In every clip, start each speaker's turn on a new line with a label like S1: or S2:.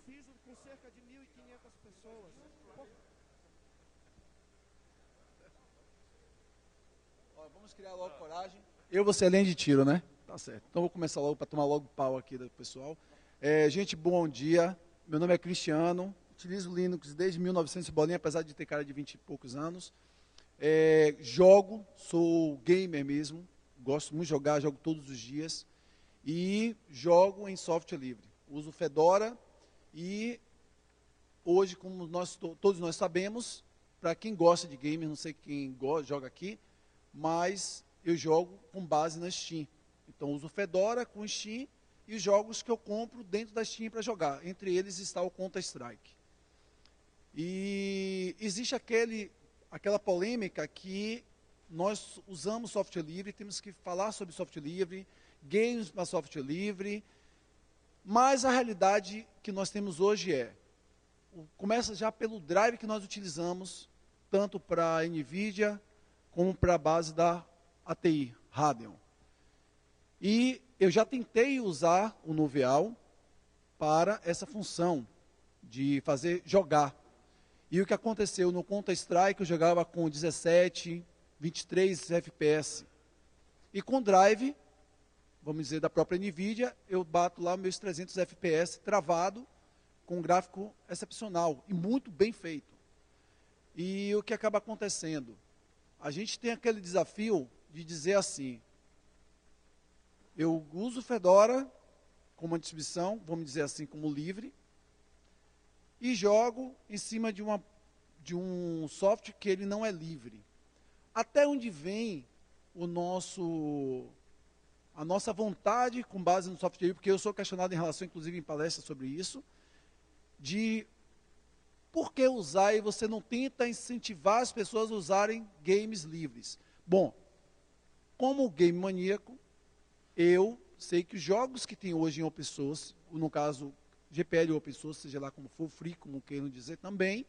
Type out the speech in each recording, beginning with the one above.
S1: fiz com cerca de 1.500 pessoas.
S2: Ó, vamos criar logo coragem. Eu vou ser além de tiro, né? Tá certo. Então vou começar logo para tomar logo pau aqui do pessoal. Gente, bom dia. Meu nome é Cristiano. Utilizo o Linux desde 1900 bolinha, apesar de ter cara de 20 e poucos anos. Jogo, sou gamer mesmo. Gosto muito de jogar, jogo todos os dias. E jogo em software livre. Uso Fedora e hoje, como todos nós sabemos, para quem gosta de gamer, não sei quem joga aqui, mas eu jogo com base na Steam. Então uso Fedora com Steam e os jogos que eu compro dentro da Steam para jogar. Entre eles está o Counter-Strike. E existe aquela polêmica que nós usamos software livre, temos que falar sobre software livre, games para software livre, mas a realidade que nós temos hoje começa já pelo drive que nós utilizamos, tanto para a NVIDIA, como para a base da ATI, Radeon. E eu já tentei usar o Nuveal para essa função de jogar. E o que aconteceu no Counter-Strike, eu jogava com 17, 23 FPS. E com drive, vamos dizer, da própria NVIDIA, eu bato lá meus 300 FPS travado, com um gráfico excepcional e muito bem feito. E o que acaba acontecendo? A gente tem aquele desafio de dizer assim, eu uso Fedora como uma distribuição, vamos dizer assim, como livre, e jogo em cima de um software que ele não é livre. Até onde vem a nossa vontade, com base no software livre, porque eu sou questionado em relação, inclusive em palestras sobre isso, de por que usar e você não tenta incentivar as pessoas a usarem games livres. Bom, como game maníaco, eu sei que os jogos que tem hoje em open source, no caso GPL open source, seja lá como for, free, como queiram dizer também,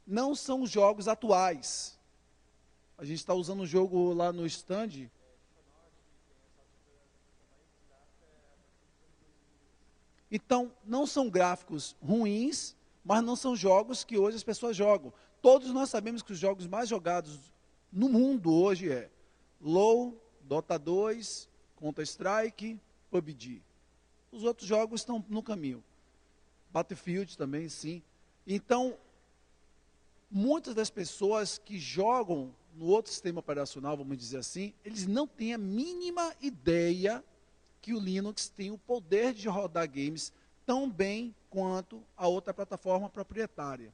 S2: não são jogos atuais. A gente está usando um jogo lá no stand. Então, não são gráficos ruins, mas não são jogos que hoje as pessoas jogam. Todos nós sabemos que os jogos mais jogados no mundo hoje LoL, Dota 2, Counter-Strike, PUBG. Os outros jogos estão no caminho. Battlefield também, sim. Então, muitas das pessoas que jogam no outro sistema operacional, vamos dizer assim, eles não têm a mínima ideia que o Linux tem o poder de rodar games tão bem quanto a outra plataforma proprietária.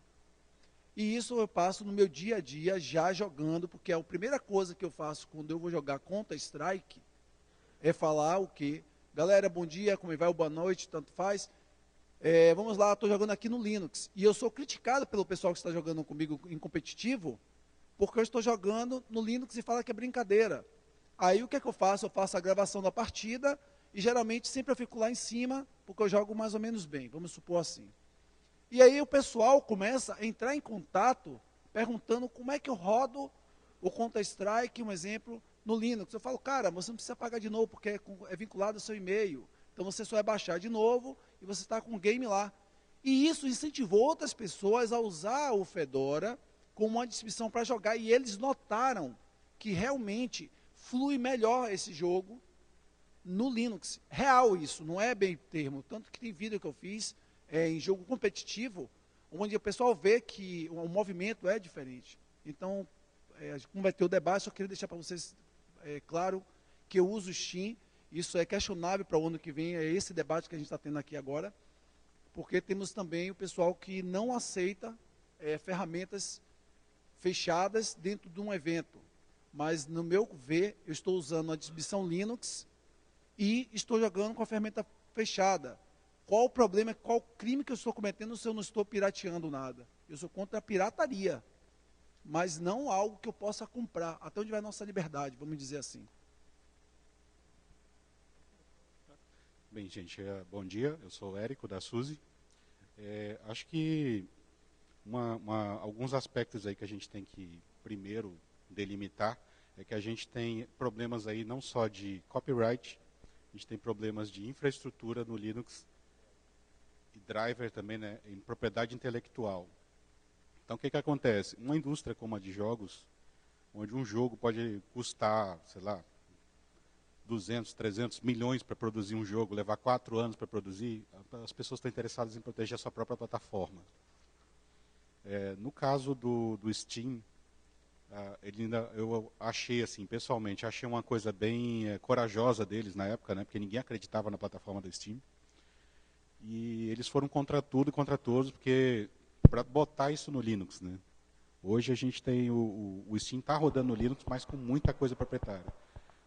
S2: E isso eu passo no meu dia a dia já jogando, porque a primeira coisa que eu faço quando eu vou jogar Counter-Strike é falar o quê? Galera, bom dia, como vai? Boa noite, tanto faz. Vamos lá, estou jogando aqui no Linux. E eu sou criticado pelo pessoal que está jogando comigo em competitivo, porque eu estou jogando no Linux e fala que é brincadeira. Aí o que é que eu faço? Eu faço a gravação da partida e geralmente sempre eu fico lá em cima, porque eu jogo mais ou menos bem, vamos supor assim. E aí o pessoal começa a entrar em contato, perguntando como é que eu rodo o Counter-Strike, um exemplo, no Linux. Eu falo, cara, você não precisa pagar de novo, porque é vinculado ao seu e-mail. Então você só vai baixar de novo e você está com o game lá. E isso incentivou outras pessoas a usar o Fedora como uma distribuição para jogar. E eles notaram que realmente flui melhor esse jogo no Linux. Real isso, não é bem termo. Tanto que tem vídeo que eu fiz em jogo competitivo, onde o pessoal vê que o movimento é diferente. Então, como vai ter o debate, só queria deixar para vocês claro que eu uso o Steam. Isso é questionável para o ano que vem, é esse debate que a gente está tendo aqui agora, porque temos também o pessoal que não aceita ferramentas fechadas dentro de um evento. Mas, no meu ver, eu estou usando a distribuição Linux e estou jogando com a ferramenta fechada. Qual o problema, qual o crime que eu estou cometendo se eu não estou pirateando nada? Eu sou contra a pirataria, mas não algo que eu possa comprar. Até onde vai a nossa liberdade, vamos dizer assim.
S3: Bem, gente, bom dia. Eu sou o Érico, da Suzy. Acho que alguns aspectos aí que a gente tem que, primeiro, delimitar, é que a gente tem problemas aí não só de copyright, a gente tem problemas de infraestrutura no Linux, driver também, né, em propriedade intelectual. Então, o que acontece? Uma indústria como a de jogos, onde um jogo pode custar, sei lá, 200, 300 milhões para produzir um jogo, levar 4 anos para produzir, as pessoas estão interessadas em proteger a sua própria plataforma. No caso do Steam, eu achei, assim, pessoalmente, achei uma coisa bem corajosa deles na época, né, porque ninguém acreditava na plataforma da Steam. E eles foram contra tudo e contra todos, porque para botar isso no Linux, né? Hoje a gente tem o Steam está rodando no Linux, mas com muita coisa proprietária.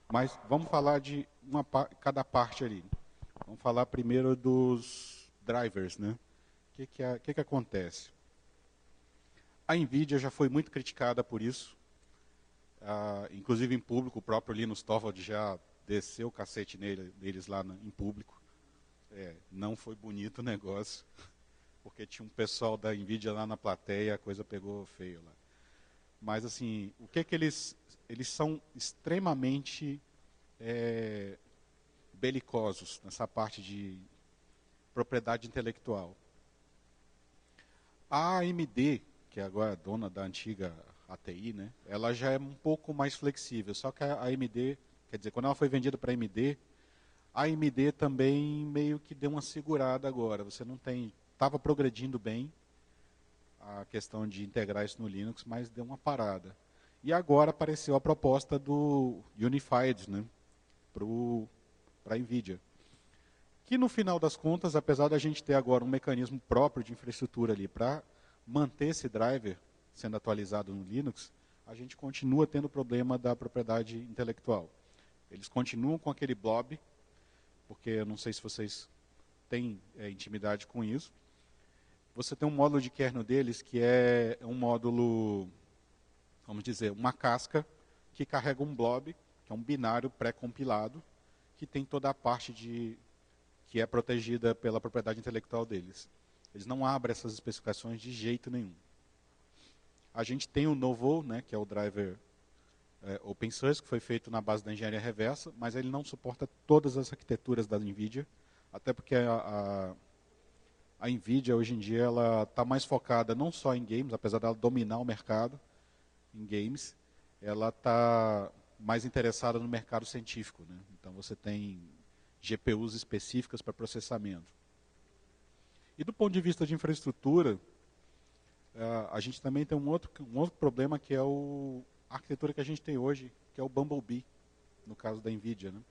S3: Mas vamos falar de cada parte ali. Vamos falar primeiro dos drivers, né? O que acontece? A NVIDIA já foi muito criticada por isso. Inclusive em público, o próprio Linus Torvalds já desceu o cacete neles lá em público. Não foi bonito o negócio, porque tinha um pessoal da NVIDIA lá na plateia, a coisa pegou feio lá. Mas, assim, o que eles são extremamente belicosos nessa parte de propriedade intelectual. A AMD, que agora é dona da antiga ATI, né, ela já é um pouco mais flexível, só que a AMD, quer dizer, quando ela foi vendida para a AMD também meio que deu uma segurada agora. Você não tem... Estava progredindo bem a questão de integrar isso no Linux, mas deu uma parada. E agora apareceu a proposta do Unified, né, para a NVIDIA. Que no final das contas, apesar da gente ter agora um mecanismo próprio de infraestrutura ali para manter esse driver sendo atualizado no Linux, a gente continua tendo o problema da propriedade intelectual. Eles continuam com aquele blob, porque eu não sei se vocês têm intimidade com isso. Você tem um módulo de kernel deles que é um módulo, vamos dizer, uma casca que carrega um blob, que é um binário pré-compilado, que tem toda a parte que é protegida pela propriedade intelectual deles. Eles não abrem essas especificações de jeito nenhum. A gente tem o Novo, né, que é o driver open source, que foi feito na base da engenharia reversa, mas ele não suporta todas as arquiteturas da NVIDIA, até porque a NVIDIA, hoje em dia, ela está mais focada não só em games, apesar dela dominar o mercado em games, ela está mais interessada no mercado científico, né? Então, você tem GPUs específicas para processamento. E do ponto de vista de infraestrutura, a gente também tem um outro problema, que é a arquitetura que a gente tem hoje, que é o Bumblebee, no caso da NVIDIA, né?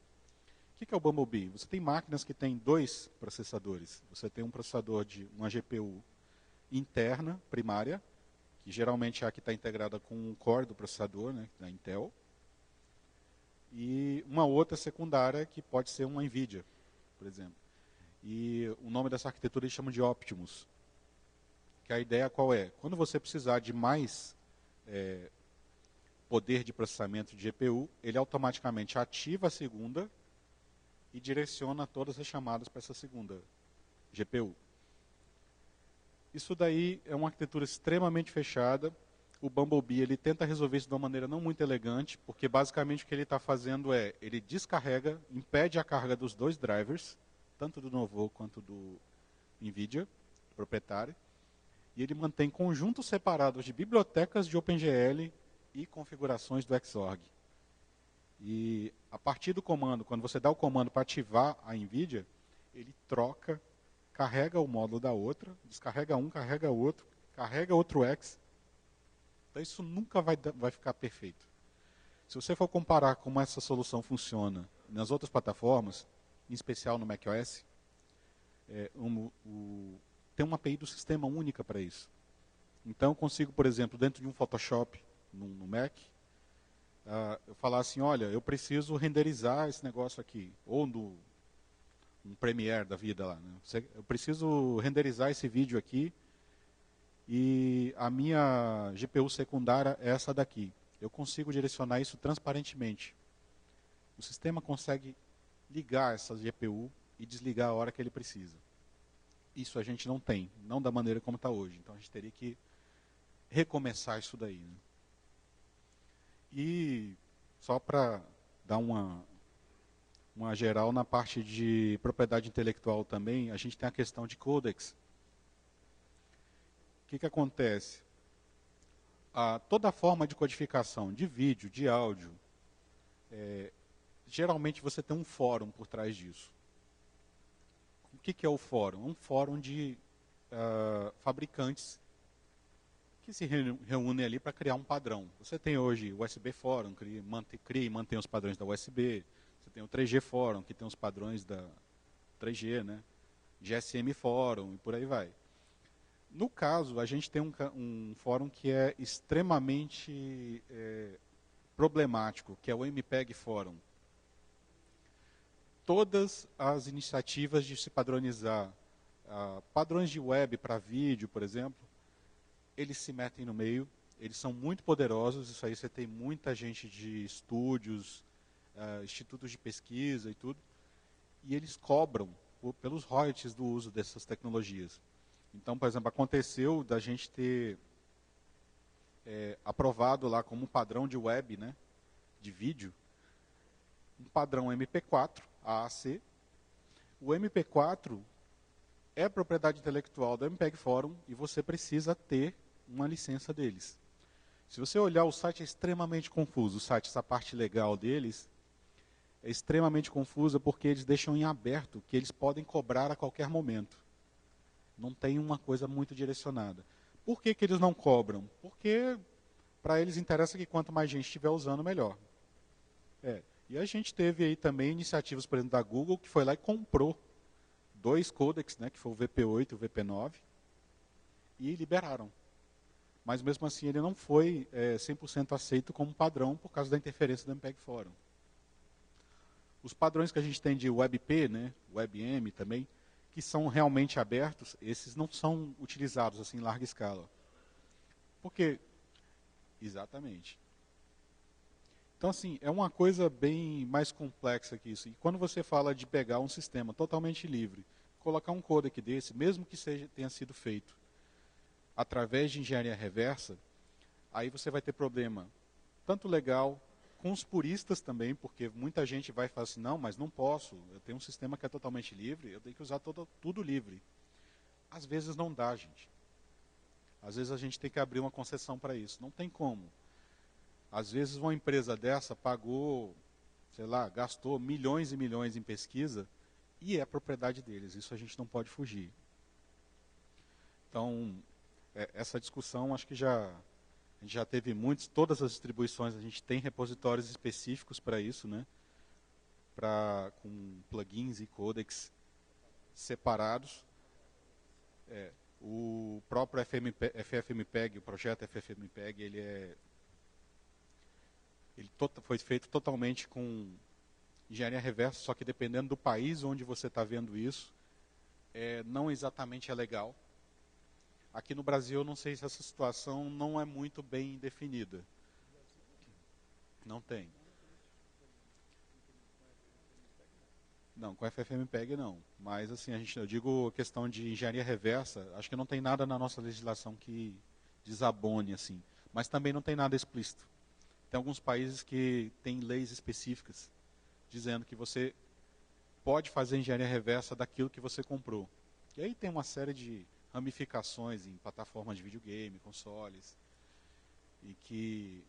S3: O que é o Bumblebee? Você tem máquinas que têm 2 processadores. Você tem um processador de uma GPU interna, primária, que geralmente é a que está integrada com um core do processador, né, da Intel, e uma outra secundária, que pode ser uma NVIDIA, por exemplo. E o nome dessa arquitetura eles chamam de Optimus. Que a ideia qual é? Quando você precisar de mais poder de processamento de GPU, ele automaticamente ativa a segunda e direciona todas as chamadas para essa segunda GPU. Isso daí é uma arquitetura extremamente fechada. O Bumblebee ele tenta resolver isso de uma maneira não muito elegante, porque basicamente o que ele está fazendo ele descarrega, impede a carga dos 2 drivers, tanto do Novo quanto do NVIDIA, proprietário, e ele mantém conjuntos separados de bibliotecas de OpenGL e configurações do Xorg. E a partir do comando, quando você dá o comando para ativar a NVIDIA, ele troca, carrega o módulo da outra, descarrega um, carrega outro, carrega outro X. Então isso nunca vai ficar perfeito. Se você for comparar como essa solução funciona nas outras plataformas, em especial no macOS, tem uma API do sistema única para isso. Então eu consigo, por exemplo, dentro de um Photoshop no Mac, eu falar assim, olha, eu preciso renderizar esse negócio aqui, ou no um Premiere da vida lá, né? Eu preciso renderizar esse vídeo aqui e a minha GPU secundária é essa daqui. Eu consigo direcionar isso transparentemente. O sistema consegue ligar essa GPU e desligar a hora que ele precisa. Isso a gente não tem, não da maneira como está hoje. Então a gente teria que recomeçar isso daí, né? E só para dar uma geral na parte de propriedade intelectual também, a gente tem a questão de codecs. O que acontece? Toda forma de codificação de vídeo, de áudio, geralmente você tem um fórum por trás disso. O que é o fórum? Um fórum de fabricantes que se reúnem ali para criar um padrão. Você tem hoje o USB Fórum, cria e mantém os padrões da USB. Você tem o 3G Fórum, que tem os padrões da 3G, né? GSM Fórum e por aí vai. No caso, a gente tem um fórum que é extremamente problemático, que é o MPEG Fórum. Todas as iniciativas de se padronizar, padrões de web para vídeo, por exemplo, eles se metem no meio, eles são muito poderosos, isso aí você tem muita gente de estúdios, institutos de pesquisa e tudo, e eles cobram pelos royalties do uso dessas tecnologias. Então, por exemplo, aconteceu da gente ter aprovado lá como padrão de web, né, de vídeo, um padrão MP4, AAC. O MP4 é propriedade intelectual do MPEG Forum e você precisa ter uma licença deles. Se você olhar, o site é extremamente confuso. O site, essa parte legal deles, é extremamente confusa porque eles deixam em aberto que eles podem cobrar a qualquer momento. Não tem uma coisa muito direcionada. Por que eles não cobram? Porque para eles interessa que quanto mais gente estiver usando, melhor. E a gente teve aí também iniciativas, por exemplo, da Google, que foi lá e comprou 2 codecs, né, que foi o VP8 e o VP9, e liberaram. Mas mesmo assim ele não foi 100% aceito como padrão por causa da interferência do MPEG Forum. Os padrões que a gente tem de WebP, né, WebM também, que são realmente abertos, esses não são utilizados assim, em larga escala. Por quê? Exatamente. Então, assim, é uma coisa bem mais complexa que isso. E quando você fala de pegar um sistema totalmente livre, colocar um codec desse, mesmo que tenha sido feito através de engenharia reversa, aí você vai ter problema, tanto legal, com os puristas também, porque muita gente vai falar assim, não, mas não posso, eu tenho um sistema que é totalmente livre, eu tenho que usar tudo livre. Às vezes não dá, gente. Às vezes a gente tem que abrir uma concessão para isso, não tem como. Às vezes uma empresa dessa pagou, sei lá, gastou milhões e milhões em pesquisa e é propriedade deles. Isso a gente não pode fugir. Então, essa discussão acho que a gente já teve todas as distribuições, a gente tem repositórios específicos para isso, né? Com plugins e codecs separados. O próprio FFmpeg, o projeto FFmpeg, ele foi feito totalmente com engenharia reversa, só que dependendo do país onde você está vendo isso, não exatamente é legal. Aqui no Brasil, eu não sei se essa situação não é muito bem definida. Não tem. Não, com FFmpeg não. Mas, assim, eu digo a questão de engenharia reversa, acho que não tem nada na nossa legislação que desabone, assim. Mas também não tem nada explícito. Tem alguns países que têm leis específicas, dizendo que você pode fazer engenharia reversa daquilo que você comprou. E aí tem uma série de ramificações em plataformas de videogame, consoles, e que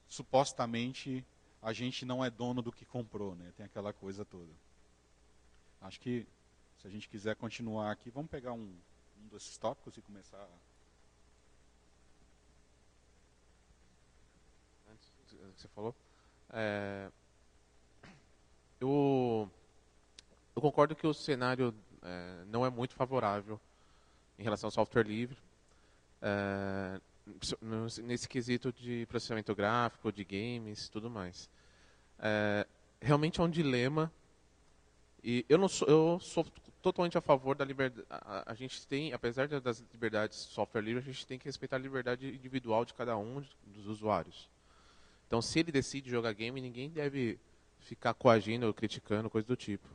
S3: supostamente a gente não é dono do que comprou, né? Tem aquela coisa toda. Acho que se a gente quiser continuar aqui, vamos pegar um desses tópicos e começar.
S4: Antes do que você falou, eu concordo que o cenário não é muito favorável em relação ao software livre, nesse quesito de processamento gráfico, de games, tudo mais. Realmente é um dilema, e eu sou totalmente a favor da liberdade. A gente tem, apesar das liberdades software livre, a gente tem que respeitar a liberdade individual de cada um dos usuários. Então, se ele decide jogar game, ninguém deve ficar coagindo ou criticando, coisa do tipo.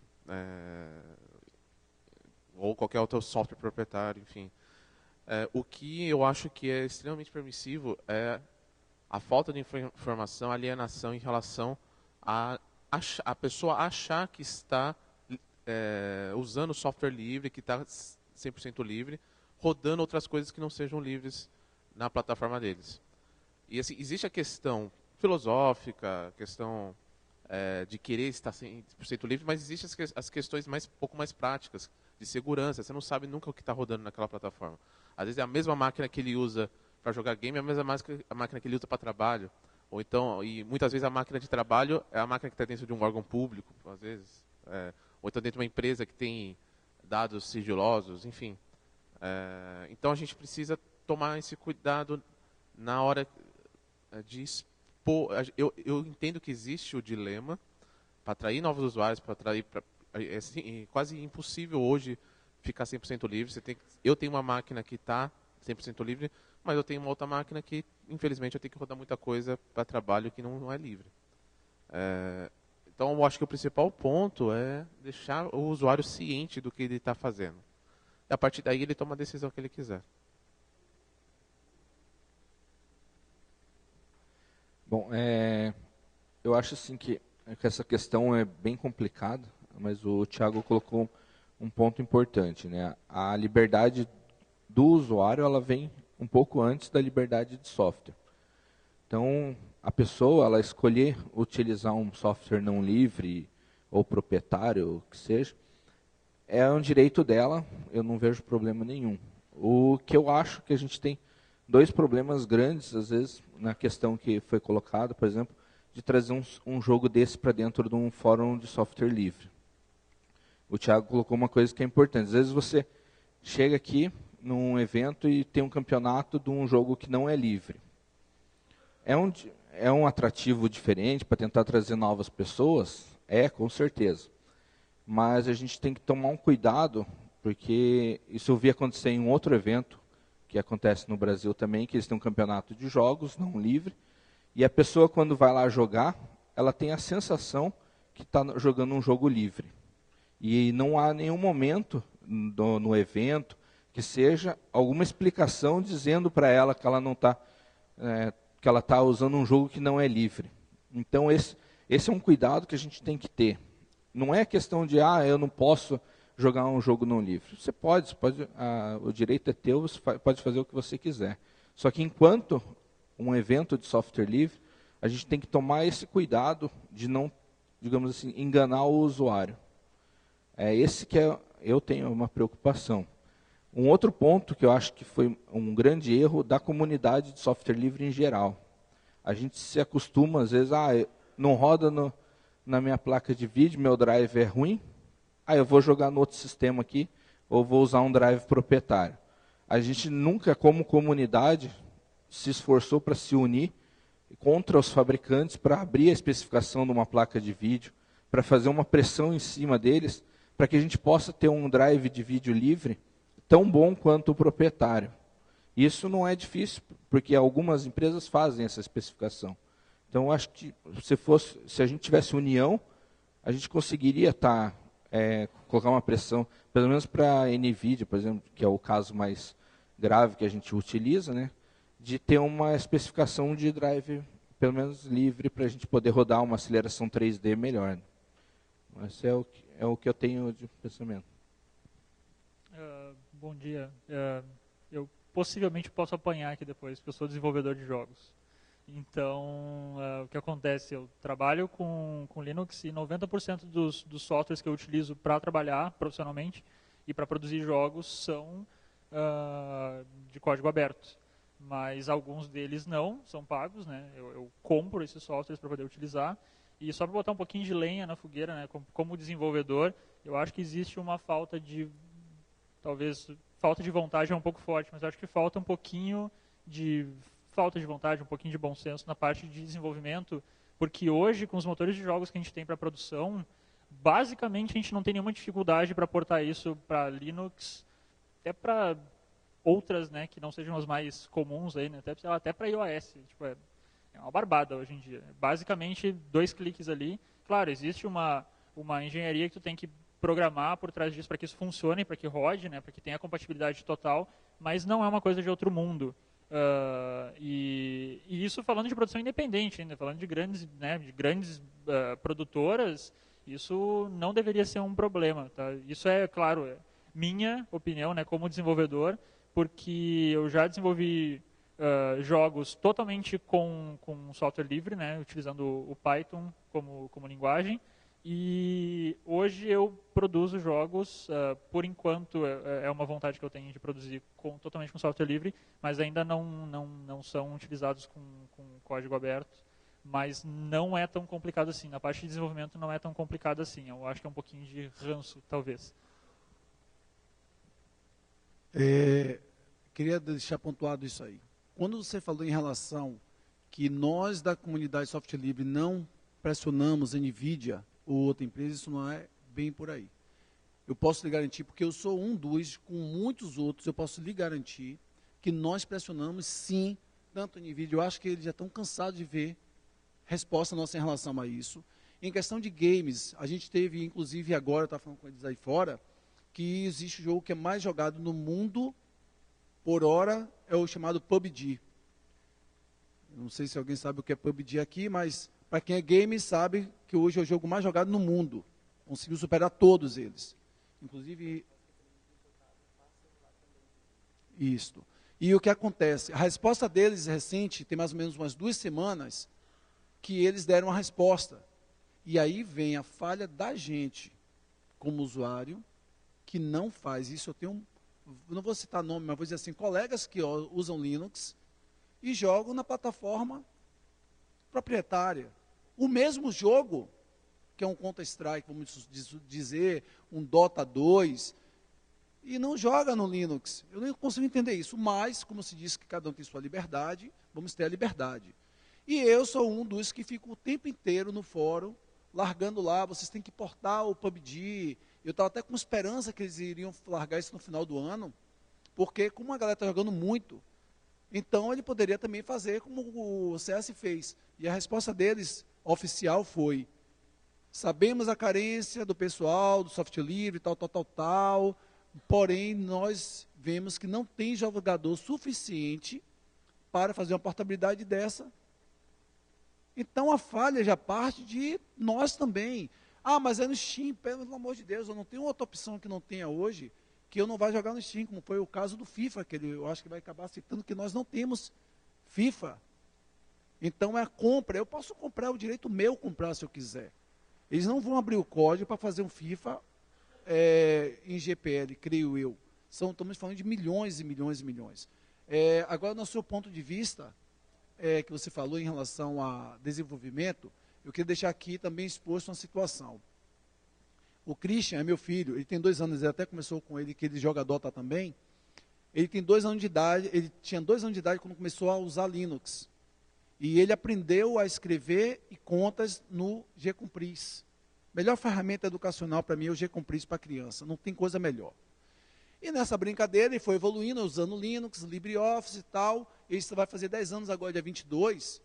S4: Ou qualquer outro software proprietário, enfim. O que eu acho que é extremamente permissivo é a falta de informação, a alienação em relação a a pessoa achar que está usando software livre, que está 100% livre, rodando outras coisas que não sejam livres na plataforma deles. E assim, existe a questão filosófica, a questão de querer estar 100% livre, mas existem as questões um pouco mais práticas, de segurança. Você não sabe nunca o que está rodando naquela plataforma. Às vezes é a mesma máquina que ele usa para jogar game, é a mesma máquina que ele usa para trabalho. Ou então, e muitas vezes a máquina de trabalho é a máquina que está dentro de um órgão público, às vezes. Ou então dentro de uma empresa que tem dados sigilosos, enfim. Então a gente precisa tomar esse cuidado na hora de expor. Eu entendo que existe o dilema para atrair novos usuários, para atrair... É quase impossível hoje ficar 100% livre. Eu tenho uma máquina que está 100% livre, mas eu tenho uma outra máquina que, infelizmente, eu tenho que rodar muita coisa para trabalho que não é livre. Então, eu acho que o principal ponto é deixar o usuário ciente do que ele está fazendo. E a partir daí, ele toma a decisão que ele quiser.
S5: Bom, eu acho assim que essa questão é bem complicada, mas o Thiago colocou um ponto importante, né? A liberdade do usuário, ela vem um pouco antes da liberdade de software. Então, a pessoa, ela escolher utilizar um software não livre ou proprietário, o que seja, é um direito dela, eu não vejo problema nenhum. O que eu acho que a gente tem dois problemas grandes, às vezes, na questão que foi colocada, por exemplo, de trazer um jogo desse para dentro de um fórum de software livre. O Thiago colocou uma coisa que é importante. Às vezes você chega aqui num evento e tem um campeonato de um jogo que não é livre. É um atrativo diferente para tentar trazer novas pessoas? Com certeza. Mas a gente tem que tomar um cuidado, porque isso eu vi acontecer em um outro evento, que acontece no Brasil também, que eles têm um campeonato de jogos não livre, e a pessoa, quando vai lá jogar, ela tem a sensação que está jogando um jogo livre. E não há nenhum momento no evento que seja alguma explicação dizendo para ela que ela não está, que ela está usando um jogo que não é livre. Então esse é um cuidado que a gente tem que ter. Não é questão de eu não posso jogar um jogo não livre. Você pode o direito é teu, você pode fazer o que você quiser. Só que enquanto um evento de software livre, a gente tem que tomar esse cuidado de não, digamos assim, enganar o usuário. Esse que eu tenho uma preocupação. Um outro ponto que eu acho que foi um grande erro da comunidade de software livre em geral. A gente se acostuma, às vezes, não roda na minha placa de vídeo, meu drive é ruim, eu vou jogar no outro sistema aqui, ou vou usar um drive proprietário. A gente nunca, como comunidade, se esforçou para se unir contra os fabricantes, para abrir a especificação de uma placa de vídeo, para fazer uma pressão em cima deles, para que a gente possa ter um drive de vídeo livre tão bom quanto o proprietário. Isso não é difícil, porque algumas empresas fazem essa especificação. Então, eu acho que se a gente tivesse união, a gente conseguiria colocar uma pressão, pelo menos para a NVIDIA, por exemplo, que é o caso mais grave que a gente utiliza, né, de ter uma especificação de drive, pelo menos livre, para a gente poder rodar uma aceleração 3D melhor. Esse é o que eu tenho de pensamento.
S6: Bom dia. Eu possivelmente posso apanhar aqui depois, porque eu sou desenvolvedor de jogos. Então, o que acontece? Eu trabalho com Linux e 90% dos softwares que eu utilizo para trabalhar profissionalmente e para produzir jogos são de código aberto. Mas alguns deles não, são pagos, né? Eu compro esses softwares para poder utilizar. E só para botar um pouquinho de lenha na fogueira, né? Como desenvolvedor, eu acho que existe uma falta de... Talvez falta de vontade é um pouco forte, mas eu acho que falta um pouquinho de vontade, um pouquinho de bom senso na parte de desenvolvimento, porque hoje, com os motores de jogos que a gente tem para produção, basicamente a gente não tem nenhuma dificuldade para portar isso para Linux, até para outras, né, que não sejam as mais comuns, aí, né, até para iOS. Tipo, é uma barbada hoje em dia. Basicamente, 2 cliques ali. Claro, existe uma engenharia que tu tem que programar por trás disso para que isso funcione, para que rode, né, para que tenha compatibilidade total, mas não é uma coisa de outro mundo. E isso falando de produção independente ainda, falando de grandes, né, de grandes produtoras, isso não deveria ser um problema. Tá? Isso é, claro, minha opinião, né, como desenvolvedor, porque eu já desenvolvi jogos totalmente com software livre, né, utilizando o Python como linguagem, e hoje eu produzo jogos, por enquanto é uma vontade que eu tenho de produzir totalmente com software livre, mas ainda não são utilizados com código aberto, mas não é tão complicado assim. Na parte de desenvolvimento não é tão complicado assim, eu acho que é um pouquinho de ranço, talvez.
S2: Queria deixar pontuado isso aí. Quando você falou em relação que nós da comunidade software livre não pressionamos a NVIDIA ou outra empresa, isso não é bem por aí. Eu posso lhe garantir, porque eu sou um dos, com muitos outros, eu posso lhe garantir que nós pressionamos sim, tanto a NVIDIA, eu acho que eles já estão cansados de ver resposta nossa em relação a isso. Em questão de games, a gente teve, inclusive agora, eu estava falando com eles aí fora, que existe o jogo que é mais jogado no mundo por hora, é o chamado PUBG. Não sei se alguém sabe o que é PUBG aqui, mas para quem é game sabe que hoje é o jogo mais jogado no mundo. Conseguiu superar todos eles. Inclusive, isto. E o que acontece? A resposta deles recente, tem mais ou menos umas 2 semanas, que eles deram a resposta. E aí vem a falha da gente, como usuário, que não faz isso. Eu tenho, não vou citar nome, mas vou dizer assim, colegas que usam Linux e jogam na plataforma proprietária. O mesmo jogo, que é um Counter-Strike, vamos dizer, um Dota 2, e não joga no Linux. Eu não consigo entender isso, mas, como se diz que cada um tem sua liberdade, vamos ter a liberdade. E eu sou um dos que fico o tempo inteiro no fórum, largando lá, vocês têm que portar o PUBG. Eu estava até com esperança que eles iriam largar isso no final do ano, porque como a galera está jogando muito, então ele poderia também fazer como o CS fez. E a resposta deles, oficial, foi: sabemos a carência do pessoal, do software livre, tal, porém nós vemos que não tem jogador suficiente para fazer uma portabilidade dessa. Então a falha já parte de nós também. Ah, mas é no Steam, pelo amor de Deus, eu não tenho outra opção que não tenha hoje, que eu não vá jogar no Steam, como foi o caso do FIFA, que eu acho que vai acabar citando que nós não temos FIFA. Então é a compra, eu posso comprar, o direito meu comprar se eu quiser. Eles não vão abrir o código para fazer um FIFA em GPL, creio eu. Estamos falando de milhões e milhões e milhões. Agora, no seu ponto de vista, que você falou em relação a desenvolvimento, eu queria deixar aqui também exposto uma situação. O Christian é meu filho, ele tem 2 anos, ele até começou com ele, que ele joga Dota também. Ele tem 2 anos de idade, ele tinha 2 anos de idade quando começou a usar Linux. E ele aprendeu a escrever e contas no Gcompris. Melhor ferramenta educacional para mim é o Gcompris para criança, não tem coisa melhor. E nessa brincadeira ele foi evoluindo, usando Linux, LibreOffice e tal. Ele vai fazer 10 anos agora, dia 22.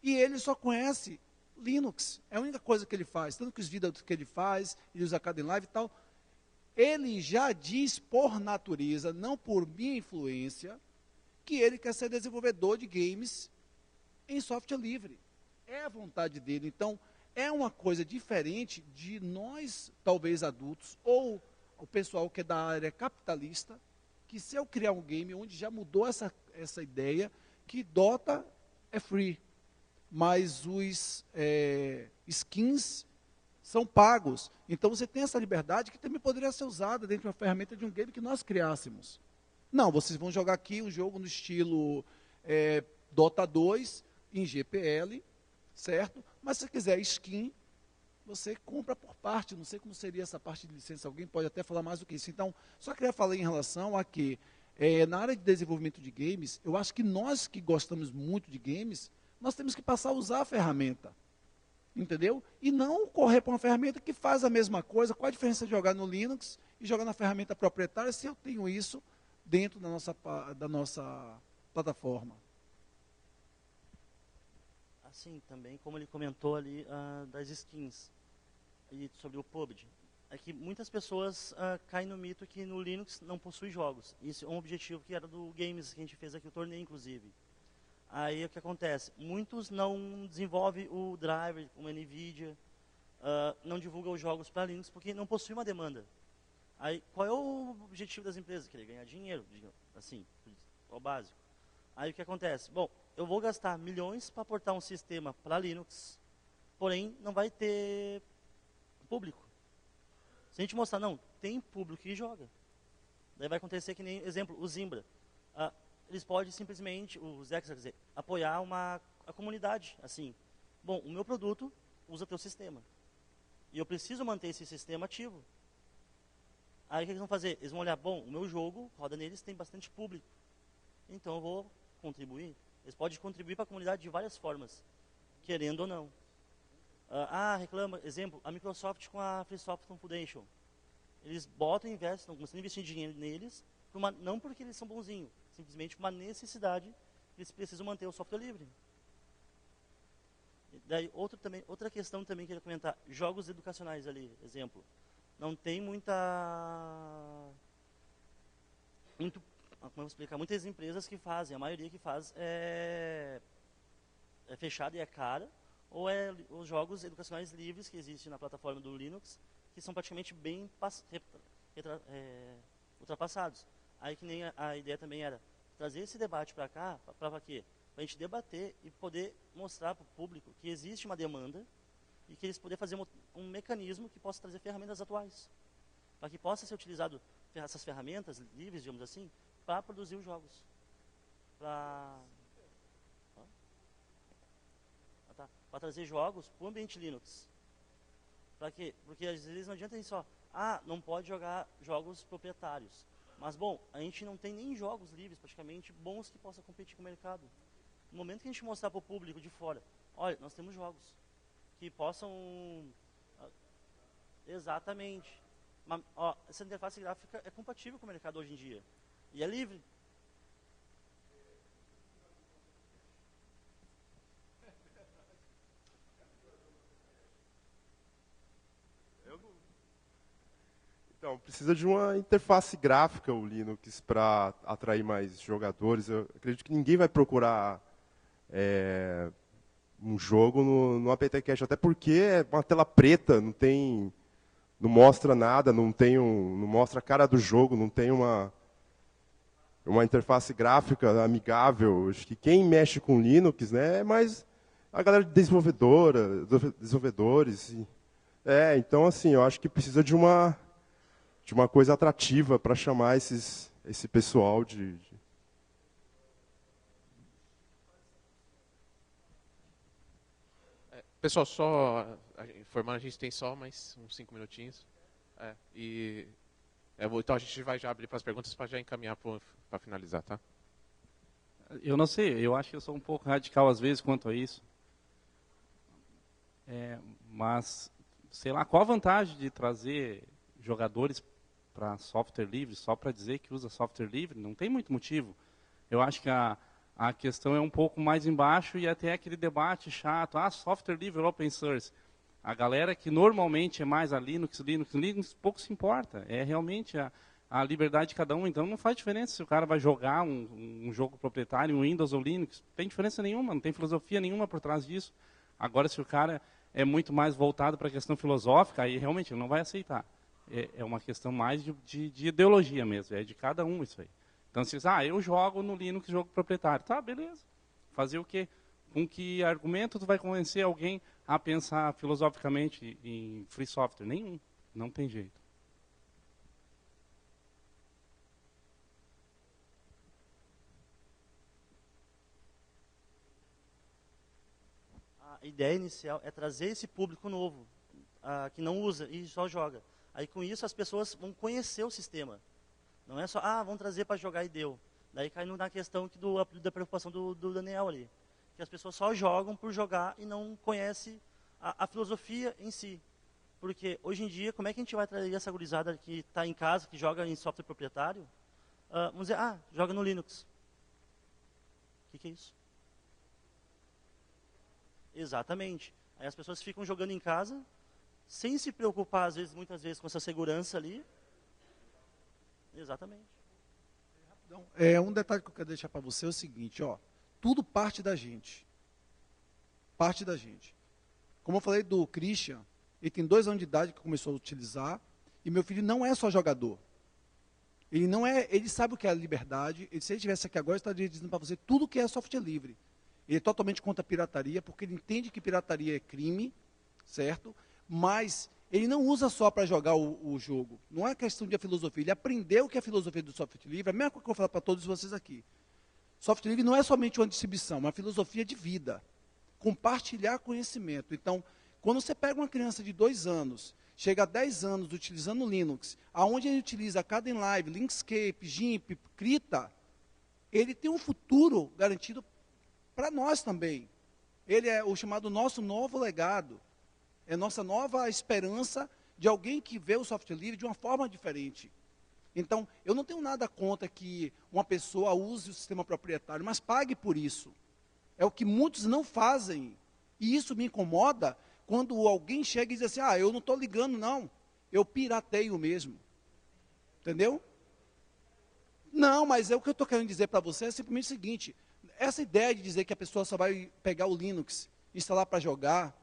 S2: E ele só conhece Linux. É a única coisa que ele faz. Tanto que os vídeos que ele faz, ele usa Kdenlive e tal. Ele já diz por natureza, não por minha influência, que ele quer ser desenvolvedor de games em software livre. É a vontade dele. Então, é uma coisa diferente de nós, talvez adultos, ou o pessoal que é da área capitalista, que se eu criar um game onde já mudou essa ideia, que Dota é free, mas os skins são pagos. Então você tem essa liberdade que também poderia ser usada dentro de uma ferramenta de um game que nós criássemos. Não, vocês vão jogar aqui um jogo no estilo Dota 2, em GPL, certo? Mas se você quiser skin, você compra por parte. Não sei como seria essa parte de licença, alguém pode até falar mais do que isso. Então, só queria falar em relação a que, na área de desenvolvimento de games, eu acho que nós que gostamos muito de games, nós temos que passar a usar a ferramenta. Entendeu? E não correr para uma ferramenta que faz a mesma coisa. Qual a diferença de jogar no Linux e jogar na ferramenta proprietária se eu tenho isso dentro da nossa plataforma?
S7: Assim, também, como ele comentou ali das skins e sobre o PUBG. é que muitas pessoas caem no mito que no Linux não possui jogos. Isso é um objetivo que era do Games, que a gente fez aqui o torneio, inclusive. Aí o que acontece? Muitos não desenvolvem o driver, como a NVIDIA, não divulgam os jogos para Linux porque não possui uma demanda. Aí, qual é o objetivo das empresas? Querer ganhar dinheiro, assim, é o básico. Aí o que acontece? Bom, eu vou gastar milhões para portar um sistema para Linux, porém não vai ter público. Se a gente mostrar, não, tem público que joga. Daí vai acontecer que nem, exemplo, o Zimbra. Eles podem simplesmente, os X, quer dizer, apoiar a comunidade, assim. Bom, o meu produto usa teu sistema. E eu preciso manter esse sistema ativo. Aí o que eles vão fazer? Eles vão olhar, bom, o meu jogo roda neles, tem bastante público. Então eu vou contribuir. Eles podem contribuir para a comunidade de várias formas, querendo ou não. Reclama, exemplo, a Microsoft com a Free Software Foundation. Eles botam e investem, estão começando a investir dinheiro neles, não porque eles são bonzinhos, simplesmente uma necessidade, eles precisam manter o software livre. Daí, outra questão também que eu queria comentar, jogos educacionais ali, exemplo. Não tem como eu vou explicar, muitas empresas que fazem, a maioria que faz é fechada e é cara, ou é os jogos educacionais livres que existem na plataforma do Linux, que são praticamente bem ultrapassados. Aí que nem a ideia também era trazer esse debate para cá, para quê? Para a gente debater e poder mostrar para o público que existe uma demanda e que eles poderem fazer um mecanismo que possa trazer ferramentas atuais. Para que possa ser utilizado essas ferramentas livres, digamos assim, para produzir os jogos. Para trazer jogos para o ambiente Linux. Para quê? Porque às vezes não adianta só, não pode jogar jogos proprietários. Mas, bom, a gente não tem nem jogos livres, praticamente, bons que possam competir com o mercado. No momento que a gente mostrar para o público de fora, olha, nós temos jogos que possam... Exatamente. Mas, essa interface gráfica é compatível com o mercado hoje em dia. E é livre.
S8: Então, precisa de uma interface gráfica o Linux para atrair mais jogadores. Eu acredito que ninguém vai procurar um jogo no APTCast, até porque é uma tela preta, não mostra nada, não mostra a cara do jogo, não tem uma interface gráfica amigável. Acho que quem mexe com Linux, né, é mais a galera de desenvolvedores. Então, assim, eu acho que precisa de uma coisa atrativa para chamar esse pessoal
S4: Pessoal, só informando, a gente tem só mais uns 5 minutinhos. Então a gente vai já abrir para as perguntas para já encaminhar para finalizar, tá?
S9: Eu não sei, eu acho que eu sou um pouco radical às vezes quanto a isso. Mas, sei lá, qual a vantagem de trazer jogadores para software livre só para dizer que usa software livre? Não tem muito motivo. Eu acho que a questão é um pouco mais embaixo e até aquele debate chato, software livre ou open source. A galera que normalmente é mais a Linux, pouco se importa. É realmente a liberdade de cada um. Então não faz diferença se o cara vai jogar um jogo proprietário, um Windows ou Linux. Não tem diferença nenhuma, não tem filosofia nenhuma por trás disso. Agora, se o cara é muito mais voltado para a questão filosófica, aí realmente ele não vai aceitar. É uma questão mais de ideologia mesmo, é de cada um isso aí. Então, se diz, eu jogo no Linux jogo proprietário. Tá, beleza. Fazer o quê? Com que argumento tu vai convencer alguém a pensar filosoficamente em free software? Nenhum. Não tem jeito.
S7: A ideia inicial é trazer esse público novo, que não usa e só joga. Aí com isso as pessoas vão conhecer o sistema. Não é só, vamos trazer para jogar e deu. Daí cai na questão da preocupação do Daniel ali. Que as pessoas só jogam por jogar e não conhecem a filosofia em si. Porque hoje em dia, como é que a gente vai trazer essa gurizada que está em casa, que joga em software proprietário? Vamos dizer, joga no Linux. O que é isso? Exatamente. Aí as pessoas ficam jogando em casa, sem se preocupar, às vezes, muitas vezes, com essa segurança ali. Exatamente.
S2: Então, um detalhe que eu quero deixar para você é o seguinte, ó, tudo parte da gente. Parte da gente. Como eu falei do Christian, ele tem 2 anos de idade que começou a utilizar, e meu filho não é só jogador. Ele sabe o que é a liberdade. Se ele estivesse aqui agora, eu estaria dizendo para você tudo o que é software livre. Ele é totalmente contra a pirataria, porque ele entende que pirataria é crime, certo? Mas ele não usa só para jogar o jogo. Não é questão de filosofia. Ele aprendeu que a filosofia do software livre, a mesma coisa que eu vou falar para todos vocês aqui. Software livre não é somente uma distribuição, é uma filosofia de vida. Compartilhar conhecimento. Então, quando você pega uma criança de 2 anos, chega a 10 anos utilizando Linux, aonde ele utiliza Kden Live, Linkscape, GIMP, Krita, ele tem um futuro garantido para nós também. Ele é o chamado nosso novo legado. É nossa nova esperança de alguém que vê o software livre de uma forma diferente. Então, eu não tenho nada contra que uma pessoa use o sistema proprietário, mas pague por isso. É o que muitos não fazem. E isso me incomoda quando alguém chega e diz assim, eu não estou ligando, não. Eu pirateio mesmo. Entendeu? Não, mas o que eu estou querendo dizer para você é simplesmente o seguinte. Essa ideia de dizer que a pessoa só vai pegar o Linux, instalar para jogar,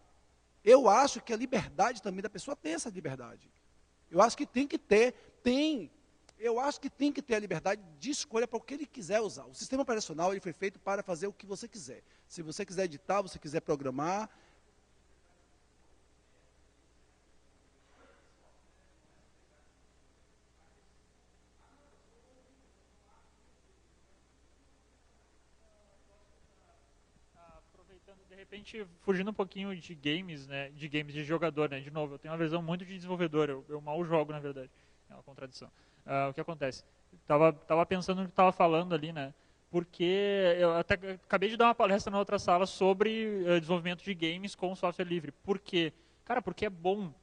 S2: eu acho que a liberdade também da pessoa tem essa liberdade. Eu acho que tem que ter, eu acho que tem que ter a liberdade de escolha para o que ele quiser usar. O sistema operacional ele foi feito para fazer o que você quiser. Se você quiser editar, você quiser programar.
S6: Aproveitando, de repente, fugindo um pouquinho de games, né, de jogador, né, de novo, eu tenho uma visão muito de desenvolvedor, eu mal jogo, na verdade, é uma contradição. O que acontece? Tava pensando no que estava falando ali, né, porque eu até acabei de dar uma palestra na outra sala sobre desenvolvimento de games com software livre. Por quê? Cara, porque é bom,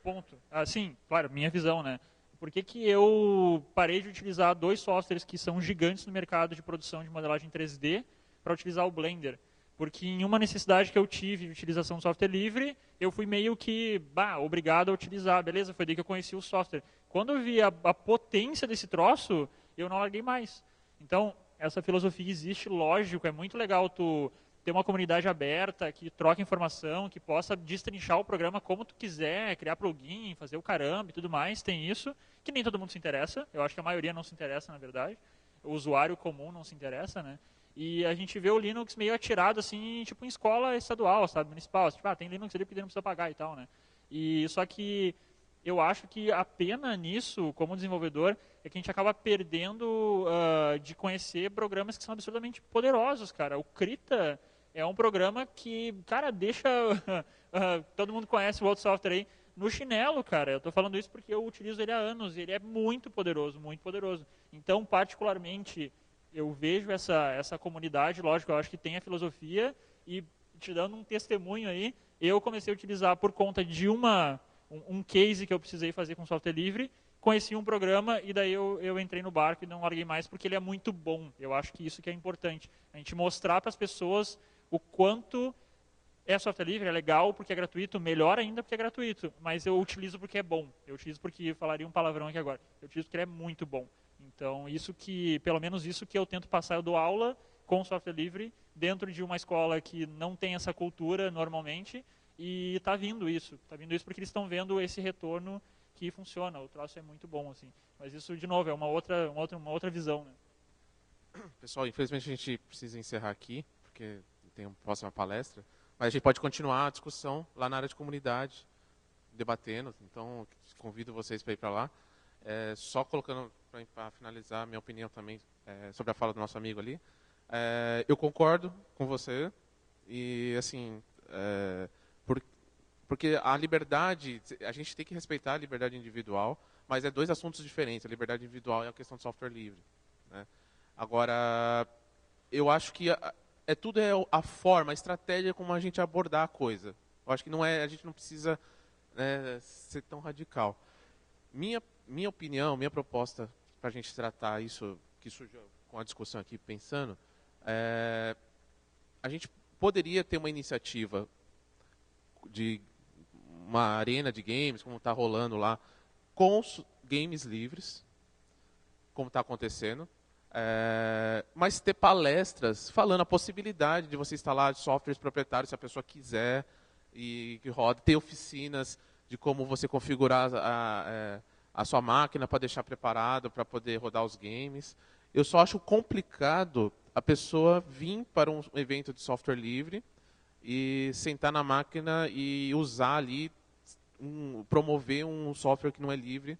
S6: ponto. Assim, claro, minha visão, né. Por que eu parei de utilizar 2 softwares que são gigantes no mercado de produção de modelagem 3D para utilizar o Blender? Porque em uma necessidade que eu tive de utilização de software livre, eu fui meio que obrigado a utilizar. Beleza, foi daí que eu conheci o software. Quando eu vi a potência desse troço, eu não larguei mais. Então, essa filosofia existe, lógico, é muito legal tu ter uma comunidade aberta, que troca informação, que possa destrinchar o programa como tu quiser, criar plugin, fazer o caramba e tudo mais, tem isso, que nem todo mundo se interessa, eu acho que a maioria não se interessa, na verdade, o usuário comum não se interessa, né? E a gente vê o Linux meio atirado, assim, tipo em escola estadual, sabe, municipal. Tipo, tem Linux ali porque não precisa pagar e tal, né? E só que eu acho que a pena nisso, como desenvolvedor, é que a gente acaba perdendo de conhecer programas que são absurdamente poderosos, cara. O Krita é um programa que, cara, deixa... todo mundo conhece o outro software aí no chinelo, cara. Eu estou falando isso porque eu utilizo ele há anos e ele é muito poderoso, muito poderoso. Então, particularmente... eu vejo essa comunidade, lógico, eu acho que tem a filosofia, e te dando um testemunho aí, eu comecei a utilizar por conta de um case que eu precisei fazer com software livre, conheci um programa e daí eu entrei no barco e não larguei mais, porque ele é muito bom. Eu acho que isso que é importante, a gente mostrar para as pessoas o quanto software livre, é legal porque é gratuito, melhor ainda porque é gratuito, mas eu utilizo porque é bom, eu utilizo porque, falaria um palavrão aqui agora, eu utilizo porque ele é muito bom. Então, pelo menos isso que eu tento passar, eu dou aula com software livre dentro de uma escola que não tem essa cultura normalmente, e está vindo isso porque eles estão vendo esse retorno que funciona, o troço é muito bom, assim. Mas isso, de novo, é uma outra visão, né?
S4: Pessoal, infelizmente a gente precisa encerrar aqui, porque tem uma próxima palestra, mas a gente pode continuar a discussão lá na área de comunidade, debatendo, então convido vocês para ir para lá. Só colocando para finalizar a minha opinião também sobre a fala do nosso amigo ali, eu concordo com você e assim porque a liberdade, a gente tem que respeitar a liberdade individual, mas é 2 assuntos diferentes. A liberdade individual é a questão de software livre, né? Agora, eu acho que tudo é a forma, a estratégia como a gente abordar a coisa. Eu acho que a gente não precisa ser tão radical. Minha opinião, minha proposta para a gente tratar isso, que surgiu com a discussão aqui, pensando, a gente poderia ter uma iniciativa de uma arena de games, como está rolando lá, com games livres, como está acontecendo. Mas ter palestras falando a possibilidade de você instalar softwares proprietários, se a pessoa quiser, e que roda. Ter oficinas de como você configurar a sua máquina para deixar preparado para poder rodar os games. Eu só acho complicado a pessoa vir para um evento de software livre e sentar na máquina e usar ali, promover um software que não é livre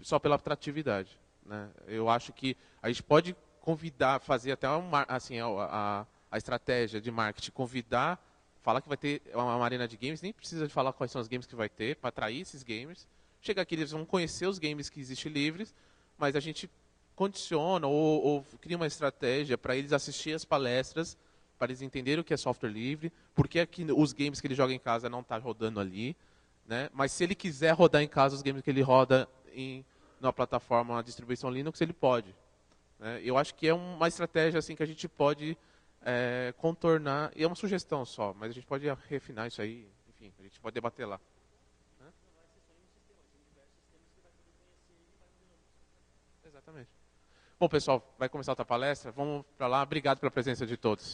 S4: só pela atratividade, né? Eu acho que a gente pode convidar, fazer até assim, a estratégia de marketing, convidar, falar que vai ter uma arena de games, nem precisa de falar quais são os games que vai ter, para atrair esses gamers. Chega aqui, eles vão conhecer os games que existem livres, mas a gente condiciona ou cria uma estratégia para eles assistirem as palestras, para eles entenderem o que é software livre, porque aqui os games que ele joga em casa não estão rodando ali, né? Mas se ele quiser rodar em casa os games que ele roda numa plataforma, uma distribuição Linux, ele pode, né? Eu acho que é uma estratégia assim que a gente pode contornar, e é uma sugestão só, mas a gente pode refinar isso aí, enfim, a gente pode debater lá. Exatamente. Bom, pessoal, vai começar outra palestra. Vamos para lá. Obrigado pela presença de todos.